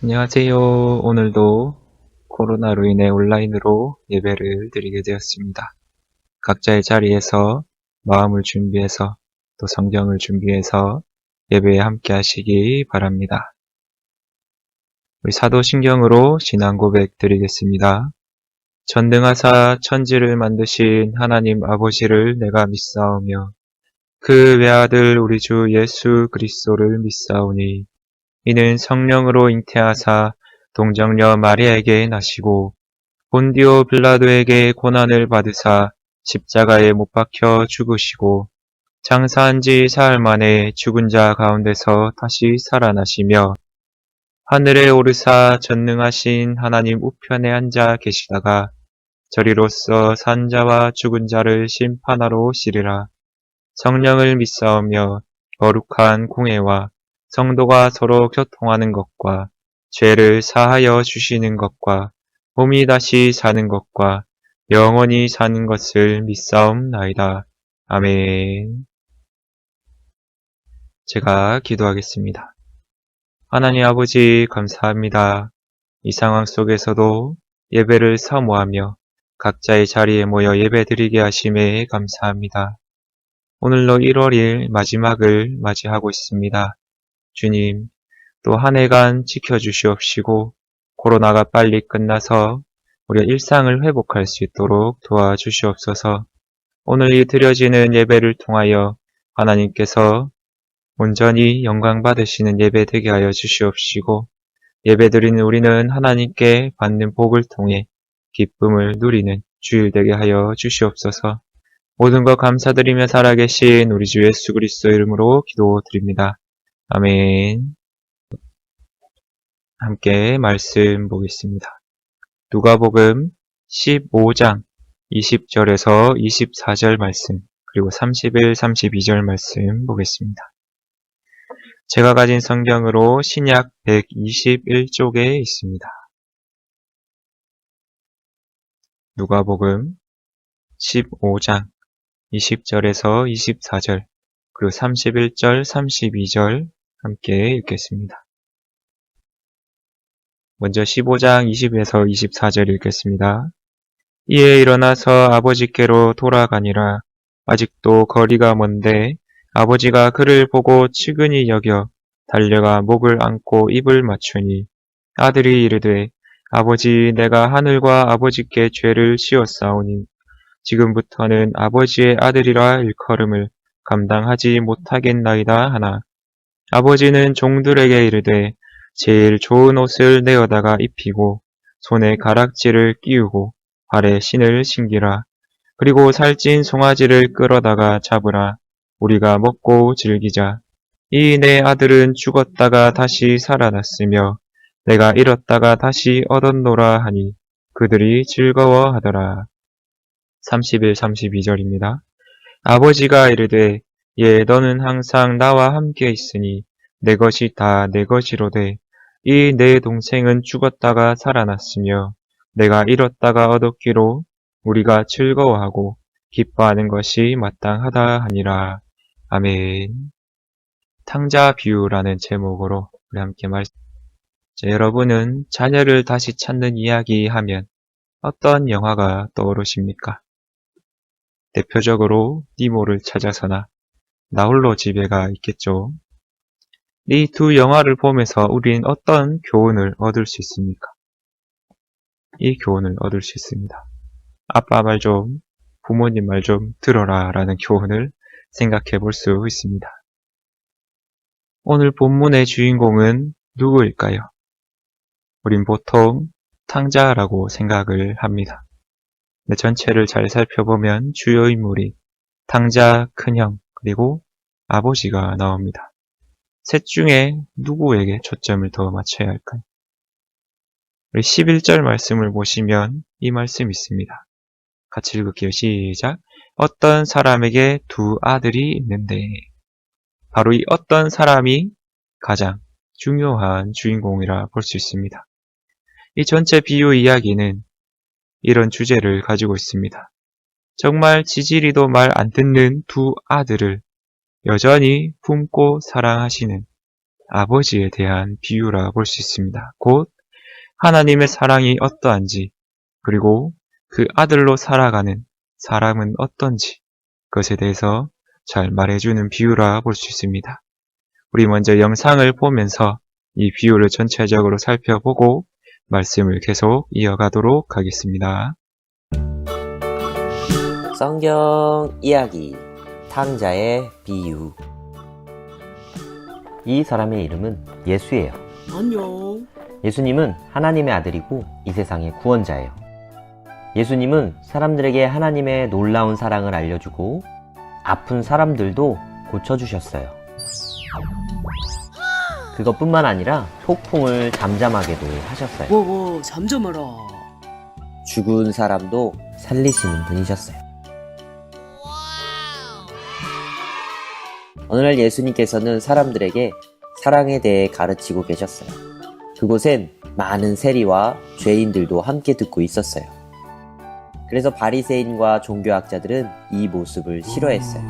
안녕하세요. 오늘도 코로나로 인해 온라인으로 예배를 드리게 되었습니다. 각자의 자리에서 마음을 준비해서 또 성경을 준비해서 예배에 함께 하시기 바랍니다. 우리 사도신경으로 신앙 고백 드리겠습니다. 전능하사 천지를 만드신 하나님 아버지를 내가 믿사오며 그 외아들 우리 주 예수 그리스도를 믿사오니 이는 성령으로 잉태하사 동정녀 마리아에게 나시고 본디오 빌라도에게 고난을 받으사 십자가에 못 박혀 죽으시고 장사한 지 사흘 만에 죽은 자 가운데서 다시 살아나시며 하늘에 오르사 전능하신 하나님 우편에 앉아 계시다가 저리로서 산 자와 죽은 자를 심판하러 오시리라. 성령을 믿사오며 거룩한 공회와 성도가 서로 교통하는 것과 죄를 사하여 주시는 것과 몸이 다시 사는 것과 영원히 사는 것을 믿사옵나이다. 아멘. 제가 기도하겠습니다. 하나님 아버지 감사합니다. 이 상황 속에서도 예배를 사모하며 각자의 자리에 모여 예배드리게 하심에 감사합니다. 오늘로 1월 1일 마지막을 맞이하고 있습니다. 주님, 또 한 해간 지켜주시옵시고 코로나가 빨리 끝나서 우리가 일상을 회복할 수 있도록 도와주시옵소서. 오늘 이 드려지는 예배를 통하여 하나님께서 온전히 영광 받으시는 예배 되게 하여 주시옵시고 예배드리는 우리는 하나님께 받는 복을 통해 기쁨을 누리는 주일 되게 하여 주시옵소서. 모든 것 감사드리며 살아계신 우리 주 예수 그리스도 이름으로 기도드립니다. 아멘. 함께 말씀 보겠습니다. 누가복음 15장 20절에서 24절 말씀, 그리고 31, 32절 말씀 보겠습니다. 제가 가진 성경으로 신약 121쪽에 있습니다. 누가복음 15장 20절에서 24절, 그리고 31절, 32절 함께 읽겠습니다. 먼저 15장 20에서 24절 읽겠습니다. 이에 일어나서 아버지께로 돌아가니라. 아직도 거리가 먼데 아버지가 그를 보고 측은히 여겨 달려가 목을 안고 입을 맞추니 아들이 이르되 아버지 내가 하늘과 아버지께 죄를 지었사오니 지금부터는 아버지의 아들이라 일컬음을 감당하지 못하겠나이다 하나 아버지는 종들에게 이르되 제일 좋은 옷을 내어다가 입히고 손에 가락지를 끼우고 발에 신을 신기라. 그리고 살찐 송아지를 끌어다가 잡으라. 우리가 먹고 즐기자. 이 내 아들은 죽었다가 다시 살아났으며 내가 잃었다가 다시 얻었노라 하니 그들이 즐거워하더라. 31, 32절입니다. 아버지가 이르되 예 너는 항상 나와 함께 있으니 내 것이 다 내 것이로되 이 내 동생은 죽었다가 살아났으며 내가 잃었다가 얻었기로 우리가 즐거워하고 기뻐하는 것이 마땅하다 하니라. 아멘. 탕자 비유라는 제목으로 우리 함께 여러분은 자녀를 다시 찾는 이야기 하면 어떤 영화가 떠오르십니까? 대표적으로 니모를 찾아서나 나홀로 집에가 있겠죠. 이 두 영화를 보면서 우린 어떤 교훈을 얻을 수 있습니까? 이 교훈을 얻을 수 있습니다. 아빠 말 좀, 부모님 말 좀 들어라 라는 교훈을 생각해 볼 수 있습니다. 오늘 본문의 주인공은 누구일까요? 우린 보통 탕자라고 생각을 합니다. 근데 전체를 잘 살펴보면 주요 인물이 탕자 큰형 그리고 아버지가 나옵니다. 셋 중에 누구에게 초점을 더 맞춰야 할까요? 우리 11절 말씀을 보시면 이 말씀이 있습니다. 같이 읽을게요. 시작. 어떤 사람에게 두 아들이 있는데 바로 이 어떤 사람이 가장 중요한 주인공이라 볼 수 있습니다. 이 전체 비유 이야기는 이런 주제를 가지고 있습니다. 정말 지지리도 말 안 듣는 두 아들을 여전히 품고 사랑하시는 아버지에 대한 비유라 볼 수 있습니다. 곧 하나님의 사랑이 어떠한지, 그리고 그 아들로 살아가는 사람은 어떤지, 그것에 대해서 잘 말해주는 비유라 볼 수 있습니다. 우리 먼저 영상을 보면서 이 비유를 전체적으로 살펴보고 말씀을 계속 이어가도록 하겠습니다. 성경 이야기 탕자의 비유. 이 사람의 이름은 예수예요. 안녕. 예수님은 하나님의 아들이고 이 세상의 구원자예요. 예수님은 사람들에게 하나님의 놀라운 사랑을 알려주고 아픈 사람들도 고쳐주셨어요. 그것뿐만 아니라 폭풍을 잠잠하게도 하셨어요. 뭐 잠잠하라. 죽은 사람도 살리시는 분이셨어요. 어느 날 예수님께서는 사람들에게 사랑에 대해 가르치고 계셨어요. 그곳엔 많은 세리와 죄인들도 함께 듣고 있었어요. 그래서 바리새인과 종교학자들은 이 모습을 싫어했어요.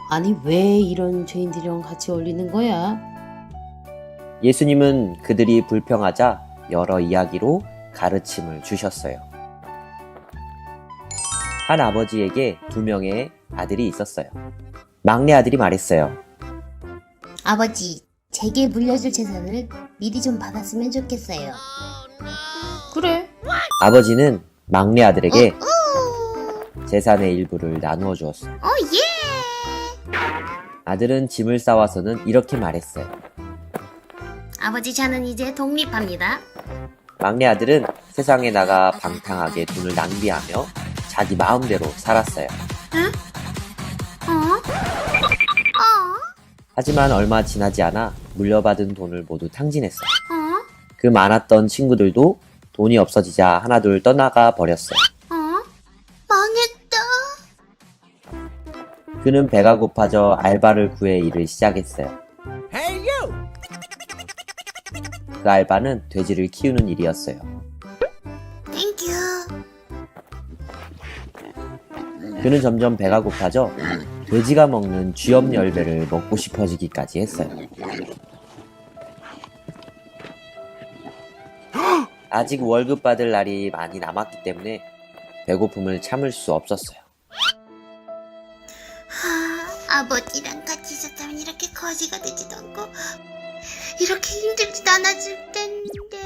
아니 왜 이런 죄인들이랑 같이 어울리는 거야? 예수님은 그들이 불평하자 여러 이야기로 가르침을 주셨어요. 한 아버지에게 2명의 아들이 있었어요. 막내 아들이 말했어요. 아버지, 제게 물려줄 재산을 미리 좀 받았으면 좋겠어요. 그래. 아버지는 막내 아들에게 재산의 일부를 나누어 주었어요. 예! 아들은 짐을 싸와서는 이렇게 말했어요. 아버지, 저는 이제 독립합니다. 막내 아들은 세상에 나가 방탕하게 돈을 낭비하며 자기 마음대로 살았어요. 하지만 얼마 지나지 않아 물려받은 돈을 모두 탕진했어요. 그 많았던 친구들도 돈이 없어지자 하나둘 떠나가 버렸어요. 망했다. 그는 배가 고파져 알바를 구해 일을 시작했어요. 그 알바는 돼지를 키우는 일이었어요. 땡큐. 그는 점점 배가 고파져 돼지가 먹는 쥐염 열매를 먹고 싶어지기까지 했어요. 아직 월급 받을 날이 많이 남았기 때문에 배고픔을 참을 수 없었어요. 아버지랑 같이 있었다면 이렇게 거지가 되지도 않고 이렇게 힘들지도 않았을 텐데.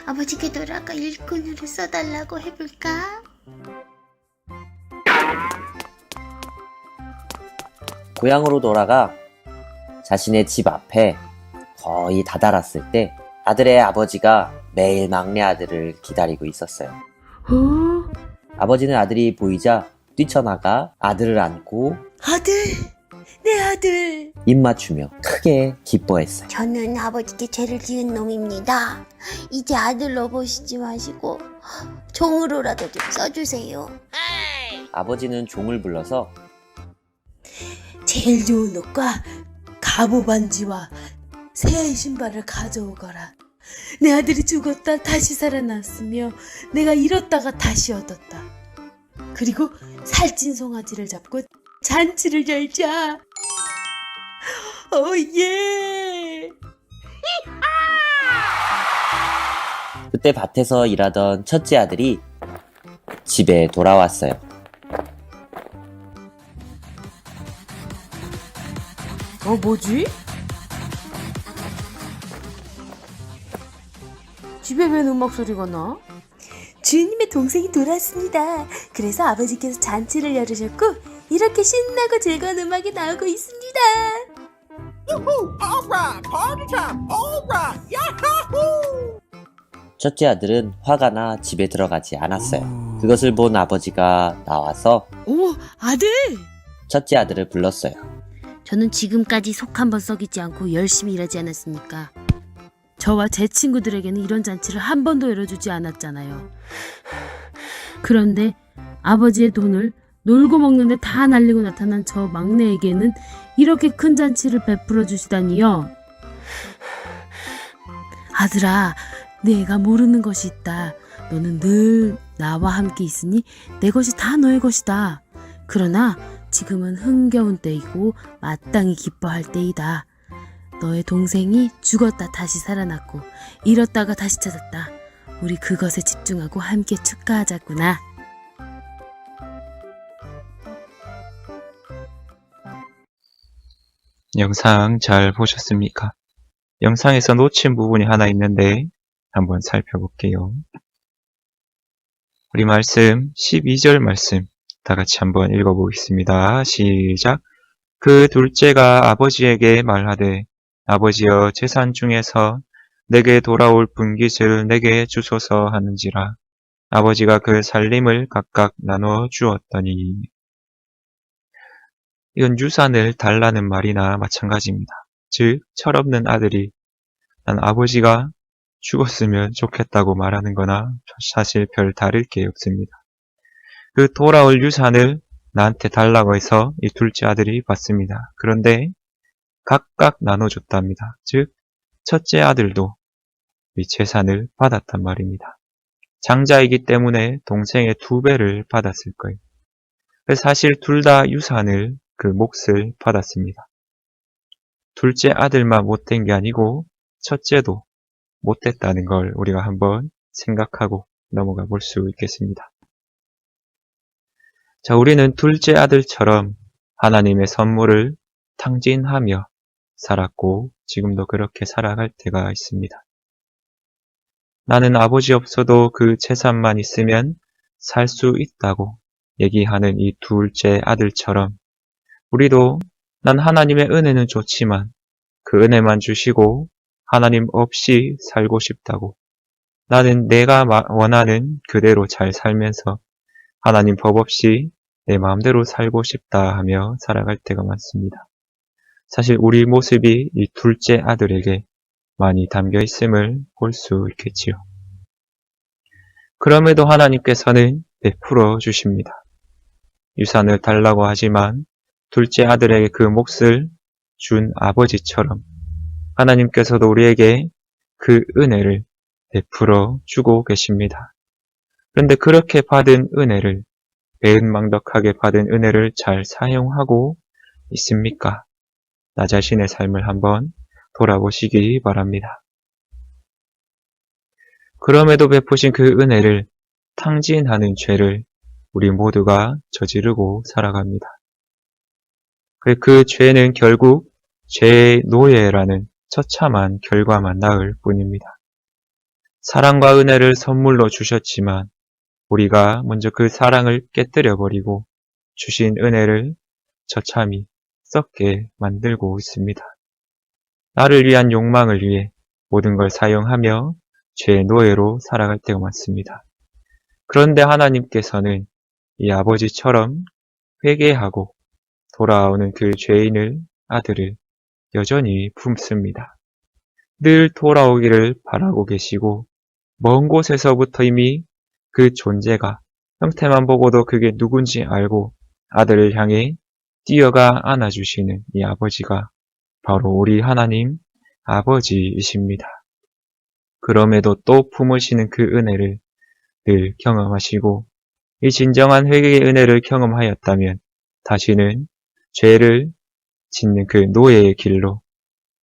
아버지께 돌아가 일꾼으로 써달라고 해볼까? 고향으로 돌아가 자신의 집 앞에 거의 다다랐을 때 아들의 아버지가 매일 막내 아들을 기다리고 있었어요. 아버지는 아들이 보이자 뛰쳐나가 아들을 안고 아들, 내 아들. 입 맞추며 크게 기뻐했어요. 저는 아버지께 죄를 지은 놈입니다. 이제 아들로 보시지 마시고 종으로라도 좀 써주세요. 아버지는 종을 불러서 제일 좋은 옷과 갑오 반지와 새 신발을 가져오거라. 내 아들이 죽었다 다시 살아났으며 내가 잃었다가 다시 얻었다. 그리고 살찐 송아지를 잡고 잔치를 열자. 예. 그때 밭에서 일하던 첫째 아들이 집에 돌아왔어요. 뭐지? 집에 웬 음악 소리가 나? 주인님의 동생이 돌아왔습니다. 그래서 아버지께서 잔치를 열으셨고 이렇게 신나고 즐거운 음악이 나오고 있습니다. 첫째 아들은 화가 나 집에 들어가지 않았어요. 그것을 본 아버지가 나와서 오, 아들! 첫째 아들을 불렀어요. 저는 지금까지 속 한 번 썩이지 않고 열심히 일하지 않았습니까? 저와 제 친구들에게는 이런 잔치를 한 번도 열어주지 않았잖아요. 그런데 아버지의 돈을 놀고 먹는데 다 날리고 나타난 저 막내에게는 이렇게 큰 잔치를 베풀어 주시다니요. 아들아, 내가 모르는 것이 있다. 너는 늘 나와 함께 있으니 내 것이 다 너의 것이다. 그러나 지금은 흥겨운 때이고 마땅히 기뻐할 때이다. 너의 동생이 죽었다 다시 살아났고 잃었다가 다시 찾았다. 우리 그것에 집중하고 함께 축하하자꾸나. 영상 잘 보셨습니까? 영상에서 놓친 부분이 하나 있는데 한번 살펴볼게요. 우리 말씀 12절 말씀 다 같이 한번 읽어보겠습니다. 시작. 그 둘째가 아버지에게 말하되 아버지여 재산 중에서 내게 돌아올 분깃을 내게 주소서 하는지라. 아버지가 그 살림을 각각 나눠 주었더니. 이건 유산을 달라는 말이나 마찬가지입니다. 즉 철없는 아들이 난 아버지가 죽었으면 좋겠다고 말하는 거나 사실 별 다를 게 없습니다. 그 돌아올 유산을 나한테 달라고 해서 이 둘째 아들이 받습니다. 그런데 각각 나눠줬답니다. 즉 첫째 아들도 이 재산을 받았단 말입니다. 장자이기 때문에 동생의 2배를 받았을 거예요. 그래서 사실 둘 다 유산을 그 몫을 받았습니다. 둘째 아들만 못된 게 아니고 첫째도 못됐다는 걸 우리가 한번 생각하고 넘어가 볼 수 있겠습니다. 자, 우리는 둘째 아들처럼 하나님의 선물을 탕진하며 살았고 지금도 그렇게 살아갈 때가 있습니다. 나는 아버지 없어도 그 재산만 있으면 살 수 있다고 얘기하는 이 둘째 아들처럼 우리도 난 하나님의 은혜는 좋지만 그 은혜만 주시고 하나님 없이 살고 싶다고 나는 내가 원하는 그대로 잘 살면서 하나님 법 없이 내 마음대로 살고 싶다 하며 살아갈 때가 많습니다. 사실 우리 모습이 이 둘째 아들에게 많이 담겨 있음을 볼 수 있겠지요. 그럼에도 하나님께서는 베풀어 주십니다. 유산을 달라고 하지만 둘째 아들에게 그 몫을 준 아버지처럼 하나님께서도 우리에게 그 은혜를 베풀어 주고 계십니다. 그런데 그렇게 받은 은혜를 배은망덕하게 받은 은혜를 잘 사용하고 있습니까? 나 자신의 삶을 한번 돌아보시기 바랍니다. 그럼에도 베푸신 그 은혜를 탕진하는 죄를 우리 모두가 저지르고 살아갑니다. 그 죄는 결국 죄의 노예라는 처참한 결과만 낳을 뿐입니다. 사랑과 은혜를 선물로 주셨지만 우리가 먼저 그 사랑을 깨뜨려버리고 주신 은혜를 처참히 썩게 만들고 있습니다. 나를 위한 욕망을 위해 모든 걸 사용하며 죄의 노예로 살아갈 때가 많습니다. 그런데 하나님께서는 이 아버지처럼 회개하고 돌아오는 그 죄인을 아들을 여전히 품습니다. 늘 돌아오기를 바라고 계시고 먼 곳에서부터 이미 그 존재가 형태만 보고도 그게 누군지 알고 아들을 향해 뛰어가 안아주시는 이 아버지가 바로 우리 하나님 아버지이십니다. 그럼에도 또 품으시는 그 은혜를 늘 경험하시고 이 진정한 회개의 은혜를 경험하였다면 다시는 죄를 짓는 그 노예의 길로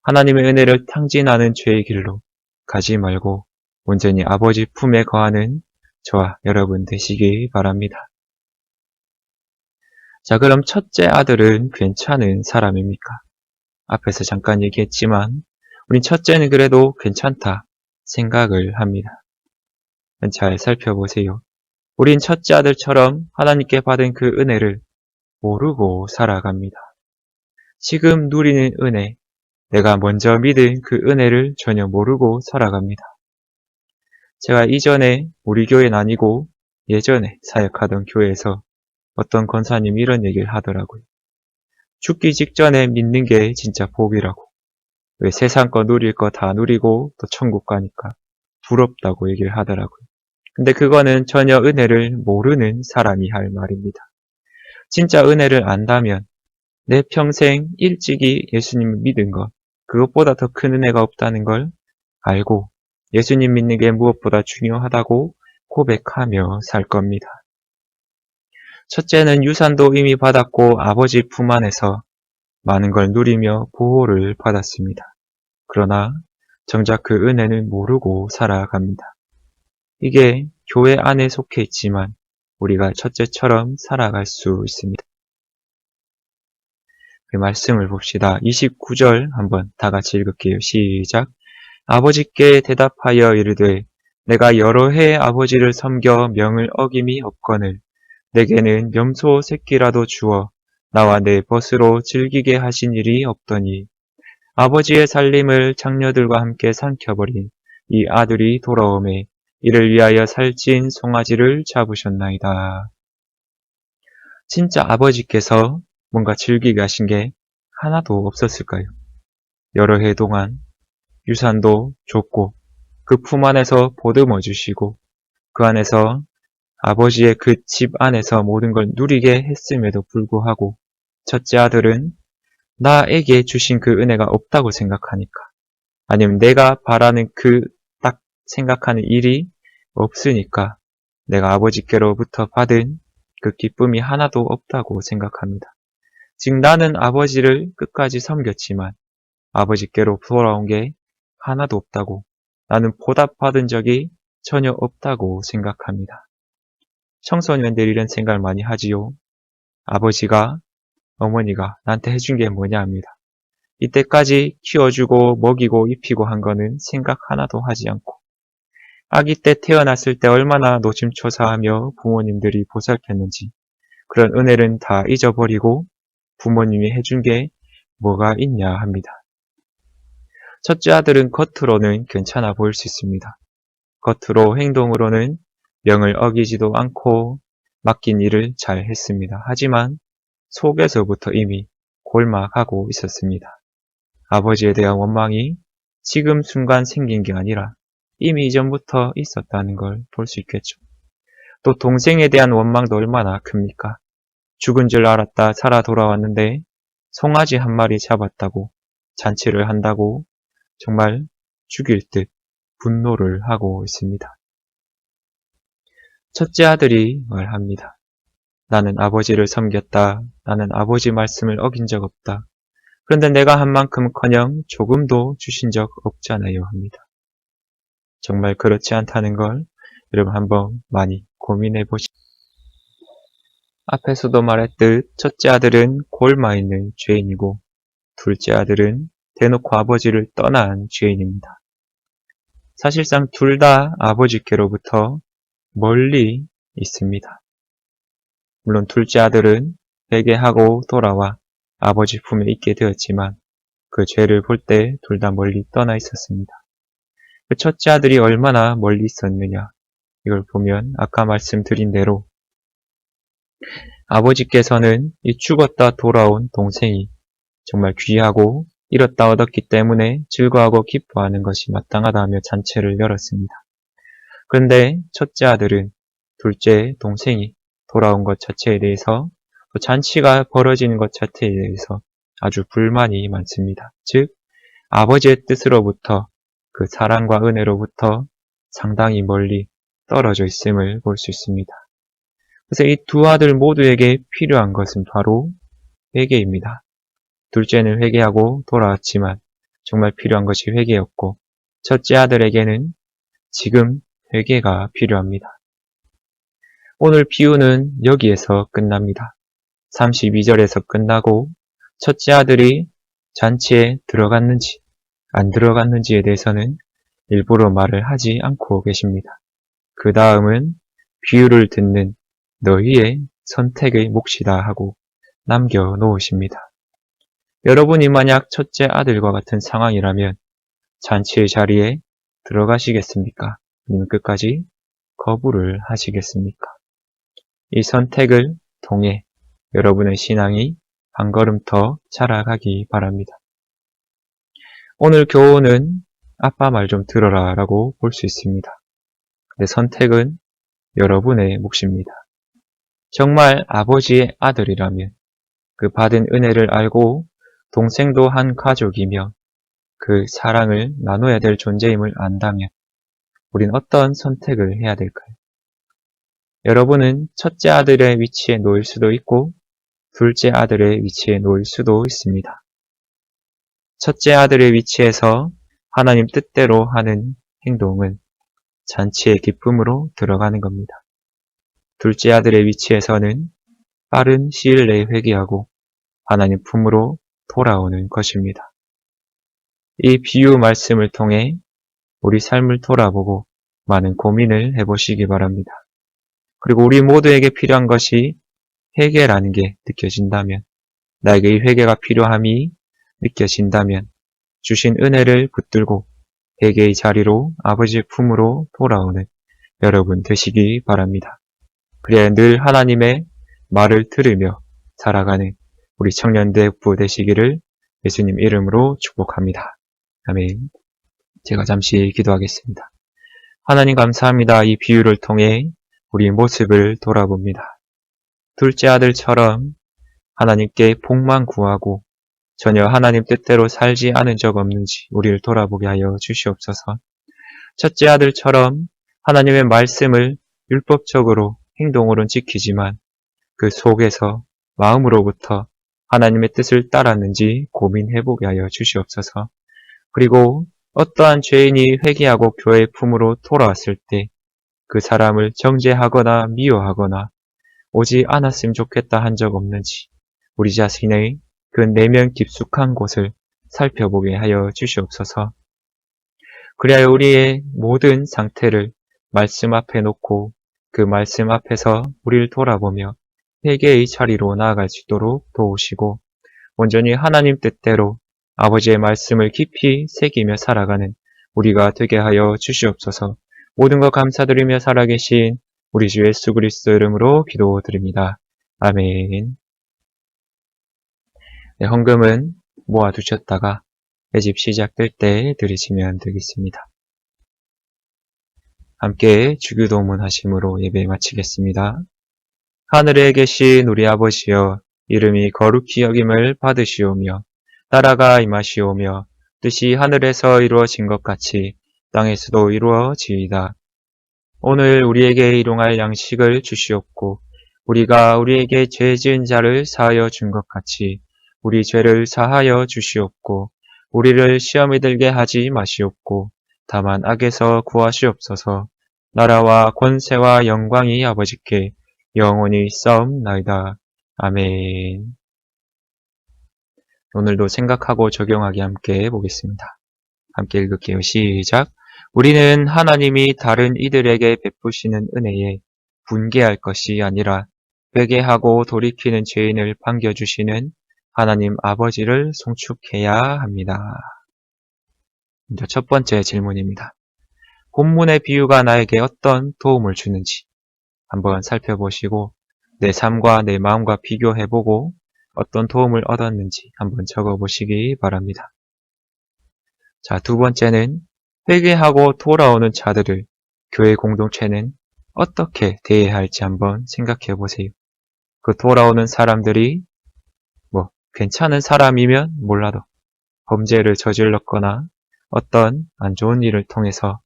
하나님의 은혜를 탕진하는 죄의 길로 가지 말고 온전히 아버지 품에 거하는 저와 여러분 되시기 바랍니다. 자, 그럼 첫째 아들은 괜찮은 사람입니까? 앞에서 잠깐 얘기했지만 우린 첫째는 그래도 괜찮다 생각을 합니다. 잘 살펴보세요. 우린 첫째 아들처럼 하나님께 받은 그 은혜를 모르고 살아갑니다. 지금 누리는 은혜, 내가 먼저 믿은 그 은혜를 전혀 모르고 살아갑니다. 제가 이전에 우리 교회는 아니고 예전에 사역하던 교회에서 어떤 권사님이 이런 얘기를 하더라고요. 죽기 직전에 믿는 게 진짜 복이라고. 왜 세상 거 누릴 거 다 누리고 또 천국 가니까 부럽다고 얘기를 하더라고요. 근데 그거는 전혀 은혜를 모르는 사람이 할 말입니다. 진짜 은혜를 안다면 내 평생 일찍이 예수님을 믿은 것, 그것보다 더 큰 은혜가 없다는 걸 알고 예수님 믿는 게 무엇보다 중요하다고 고백하며 살 겁니다. 첫째는 유산도 이미 받았고 아버지 품 안에서 많은 걸 누리며 보호를 받았습니다. 그러나 정작 그 은혜는 모르고 살아갑니다. 이게 교회 안에 속해 있지만 우리가 첫째처럼 살아갈 수 있습니다. 그 말씀을 봅시다. 29절 한번 다 같이 읽을게요. 시작. 아버지께 대답하여 이르되 내가 여러 해 아버지를 섬겨 명을 어김이 없거늘 내게는 염소 새끼라도 주어 나와 내 벗으로 즐기게 하신 일이 없더니 아버지의 살림을 장녀들과 함께 삼켜버린 이 아들이 돌아오매 이를 위하여 살찐 송아지를 잡으셨나이다. 진짜 아버지께서 뭔가 즐기게 하신 게 하나도 없었을까요? 여러 해 동안 유산도 줬고 그 품 안에서 보듬어 주시고 그 안에서 아버지의 그 집 안에서 모든 걸 누리게 했음에도 불구하고 첫째 아들은 나에게 주신 그 은혜가 없다고 생각하니까 아니면 내가 바라는 그 딱 생각하는 일이 없으니까 내가 아버지께로부터 받은 그 기쁨이 하나도 없다고 생각합니다. 즉 나는 아버지를 끝까지 섬겼지만 아버지께로 돌아온 게 하나도 없다고 나는 보답받은 적이 전혀 없다고 생각합니다. 청소년들이 이런 생각을 많이 하지요. 아버지가 어머니가 나한테 해준 게 뭐냐 합니다. 이때까지 키워주고 먹이고 입히고 한 거는 생각 하나도 하지 않고 아기 때 태어났을 때 얼마나 노심초사하며 부모님들이 보살폈는지 그런 은혜는 다 잊어버리고 부모님이 해준 게 뭐가 있냐 합니다. 첫째 아들은 겉으로는 괜찮아 보일 수 있습니다. 겉으로 행동으로는 명을 어기지도 않고 맡긴 일을 잘 했습니다. 하지만 속에서부터 이미 골막하고 있었습니다. 아버지에 대한 원망이 지금 순간 생긴 게 아니라 이미 이전부터 있었다는 걸 볼 수 있겠죠. 또 동생에 대한 원망도 얼마나 큽니까? 죽은 줄 알았다 살아 돌아왔는데 송아지 한 마리 잡았다고 잔치를 한다고 정말 죽일 듯 분노를 하고 있습니다. 첫째 아들이 말합니다. 나는 아버지를 섬겼다. 나는 아버지 말씀을 어긴 적 없다. 그런데 내가 한 만큼커녕 조금도 주신 적 없잖아요 합니다. 정말 그렇지 않다는 걸 여러분 한번 많이 고민해 보시죠. 앞에서도 말했듯 첫째 아들은 골마 있는 죄인이고 둘째 아들은 대놓고 아버지를 떠난 죄인입니다. 사실상 둘 다 아버지께로부터 멀리 있습니다. 물론 둘째 아들은 회개하고 돌아와 아버지 품에 있게 되었지만 그 죄를 볼 때 둘 다 멀리 떠나 있었습니다. 그 첫째 아들이 얼마나 멀리 있었느냐 이걸 보면 아까 말씀드린 대로 아버지께서는 이 죽었다 돌아온 동생이 정말 귀하고 잃었다 얻었기 때문에 즐거워하고 기뻐하는 것이 마땅하다며 잔치를 열었습니다. 그런데 첫째 아들은 둘째 동생이 돌아온 것 자체에 대해서 또 잔치가 벌어지는 것 자체에 대해서 아주 불만이 많습니다. 즉 아버지의 뜻으로부터 그 사랑과 은혜로부터 상당히 멀리 떨어져 있음을 볼 수 있습니다. 그래서 이 두 아들 모두에게 필요한 것은 바로 회개입니다. 둘째는 회개하고 돌아왔지만 정말 필요한 것이 회개였고 첫째 아들에게는 지금 회개가 필요합니다. 오늘 비유는 여기에서 끝납니다. 32절에서 끝나고 첫째 아들이 잔치에 들어갔는지 안 들어갔는지에 대해서는 일부러 말을 하지 않고 계십니다. 그 다음은 비유를 듣는 너희의 선택의 몫이다 하고 남겨놓으십니다. 여러분이 만약 첫째 아들과 같은 상황이라면 잔치의 자리에 들어가시겠습니까? 아니면 끝까지 거부를 하시겠습니까? 이 선택을 통해 여러분의 신앙이 한 걸음 더 자라가기 바랍니다. 오늘 교훈은 아빠 말 좀 들어라 라고 볼 수 있습니다. 근데 선택은 여러분의 몫입니다. 정말 아버지의 아들이라면 그 받은 은혜를 알고 동생도 한 가족이며 그 사랑을 나눠야 될 존재임을 안다면 우린 어떤 선택을 해야 될까요? 여러분은 첫째 아들의 위치에 놓일 수도 있고 둘째 아들의 위치에 놓일 수도 있습니다. 첫째 아들의 위치에서 하나님 뜻대로 하는 행동은 잔치의 기쁨으로 들어가는 겁니다. 둘째 아들의 위치에서는 빠른 시일 내에 회개하고 하나님 품으로 돌아오는 것입니다. 이 비유 말씀을 통해 우리 삶을 돌아보고 많은 고민을 해보시기 바랍니다. 그리고 우리 모두에게 필요한 것이 회개라는 게 느껴진다면, 나에게 이 회개가 필요함이 느껴진다면 주신 은혜를 붙들고 회개의 자리로 아버지의 품으로 돌아오는 여러분 되시기 바랍니다. 그래야 늘 하나님의 말을 들으며 살아가는 우리 청년대부 되시기를 예수님 이름으로 축복합니다. 아멘. 제가 잠시 기도하겠습니다. 하나님 감사합니다. 이 비유를 통해 우리 모습을 돌아봅니다. 둘째 아들처럼 하나님께 복만 구하고 전혀 하나님 뜻대로 살지 않은 적 없는지 우리를 돌아보게 하여 주시옵소서. 첫째 아들처럼 하나님의 말씀을 율법적으로 행동으로는 지키지만 그 속에서 마음으로부터 하나님의 뜻을 따랐는지 고민해보게 하여 주시옵소서. 그리고 어떠한 죄인이 회개하고 교회의 품으로 돌아왔을 때 그 사람을 정죄하거나 미워하거나 오지 않았으면 좋겠다 한 적 없는지 우리 자신의 그 내면 깊숙한 곳을 살펴보게 하여 주시옵소서. 그리하여 우리의 모든 상태를 말씀 앞에 놓고 그 말씀 앞에서 우리를 돌아보며 회개의 자리로 나아갈 수 있도록 도우시고 온전히 하나님 뜻대로 아버지의 말씀을 깊이 새기며 살아가는 우리가 되게 하여 주시옵소서. 모든 것 감사드리며 살아계신 우리 주 예수 그리스도 이름으로 기도드립니다. 아멘. 네, 헌금은 모아두셨다가 매집 시작될 때 드리시면 되겠습니다. 함께 주기도문 하심으로 예배 마치겠습니다. 하늘에 계신 우리 아버지여, 이름이 거룩히 여김을 받으시오며 나라가 임하시오며 뜻이 하늘에서 이루어진 것 같이 땅에서도 이루어지이다. 오늘 우리에게 일용할 양식을 주시옵고 우리가 우리에게 죄 지은 자를 사하여 준 것 같이 우리 죄를 사하여 주시옵고 우리를 시험에 들게 하지 마시옵고 다만 악에서 구하시옵소서. 나라와 권세와 영광이 아버지께 영원히 있사옵나이다. 아멘. 오늘도 생각하고 적용하기 함께 해보겠습니다. 함께 읽을게요. 시작. 우리는 하나님이 다른 이들에게 베푸시는 은혜에 분개할 것이 아니라 회개하고 돌이키는 죄인을 반겨주시는 하나님 아버지를 송축해야 합니다. 첫 번째 질문입니다. 본문의 비유가 나에게 어떤 도움을 주는지 한번 살펴보시고 내 삶과 내 마음과 비교해보고 어떤 도움을 얻었는지 한번 적어보시기 바랍니다. 자, 두 번째는 회개하고 돌아오는 자들을 교회 공동체는 어떻게 대해야 할지 한번 생각해 보세요. 그 돌아오는 사람들이 괜찮은 사람이면 몰라도 범죄를 저질렀거나 어떤 안 좋은 일을 통해서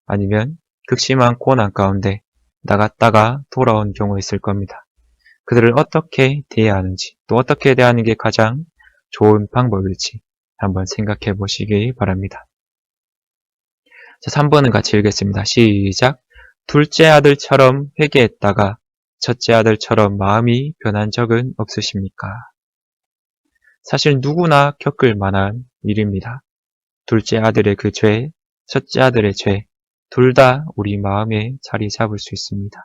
아니면 극심한 고난 가운데 나갔다가 돌아온 경우 있을 겁니다. 그들을 어떻게 대해야 하는지 또 어떻게 대하는 게 가장 좋은 방법일지 한번 생각해 보시기 바랍니다. 자, 3번은 같이 읽겠습니다. 시작. 둘째 아들처럼 회개했다가 첫째 아들처럼 마음이 변한 적은 없으십니까? 사실 누구나 겪을 만한 일입니다. 둘째 아들의 그 죄, 첫째 아들의 죄, 둘 다 우리 마음에 자리 잡을 수 있습니다.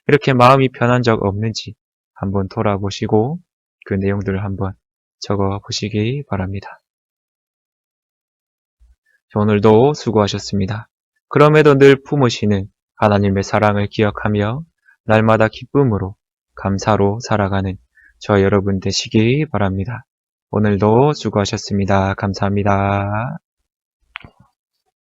이렇게 마음이 변한 적 없는지 한번 돌아보시고 그 내용들을 한번 적어 보시기 바랍니다. 오늘도 수고하셨습니다. 그럼에도 늘 품으시는 하나님의 사랑을 기억하며 날마다 기쁨으로 감사로 살아가는 저 여러분 되시기 바랍니다. 오늘도 수고하셨습니다. 감사합니다.